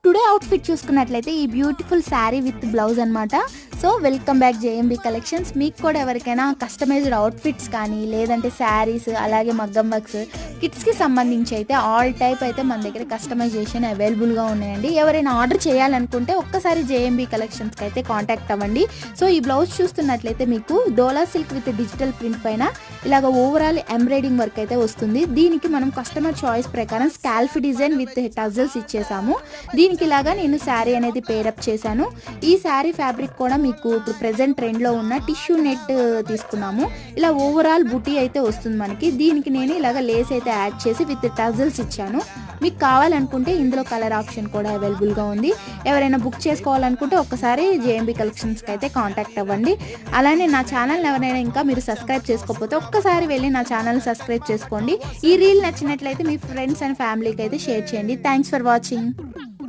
Today outfit చూసుకున్నట్లయితే ఈ beautiful sari with blouse అనమాట. So welcome back JMB collections. మీకు కూడా ఎవరికైనా కస్టమైజ్డ్ అవుట్ఫిట్స్ కానీ లేదంటే శారీస్ అలాగే మగ్గం వర్క్స్ కిడ్స్కి సంబంధించి అయితే ఆల్ టైప్ అయితే మన దగ్గర కస్టమైజేషన్ అవైలబుల్గా ఉన్నాయండి. ఎవరైనా ఆర్డర్ చేయాలనుకుంటే ఒక్కసారి జేఎంబీ కలెక్షన్స్కి అయితే కాంటాక్ట్ అవ్వండి. సో ఈ బ్లౌజ్ చూస్తున్నట్లయితే మీకు డోలా సిల్క్ విత్ డిజిటల్ ప్రింట్ పైన ఇలాగ ఓవరాల్ ఎంబ్రాయిడింగ్ వర్క్ అయితే వస్తుంది. దీనికి మనం కస్టమర్ చాయిస్ ప్రకారం స్కాల్ఫ్ డిజైన్ విత్ టజల్స్ ఇచ్చేసాము. దీనికి ఇలాగా నేను శారీ అనేది పేరప్ చేశాను. ఈ శారీ ఫ్యాబ్రిక్ కూడా మీకు ఇప్పుడు ప్రెజెంట్ ట్రెండ్లో ఉన్న టిష్యూ నెట్ తీసుకున్నాము. ఇలా ఓవరాల్ బుటీ అయితే వస్తుంది మనకి. దీనికి నేను ఇలాగ లేస్ అయితే యాడ్ చేసి విత్ టజల్స్ ఇచ్చాను. మీకు కావాలనుకుంటే ఇందులో కలర్ ఆప్షన్ కూడా అవైలబుల్గా ఉంది. ఎవరైనా బుక్ చేసుకోవాలనుకుంటే ఒక్కసారి జేఎంబీ కలెక్షన్స్కి అయితే కాంటాక్ట్ అవ్వండి. అలానే నా ఛానల్ ఎవరైనా ఇంకా మీరు సబ్స్క్రైబ్ చేసుకోకపోతే ఒక్కసారి వెళ్ళి నా ఛానల్ సబ్స్క్రైబ్ చేసుకోండి. ఈ రీల్ నచ్చినట్లయితే మీ ఫ్రెండ్స్ అండ్ ఫ్యామిలీకి అయితే షేర్ చేయండి. Thanks for watching.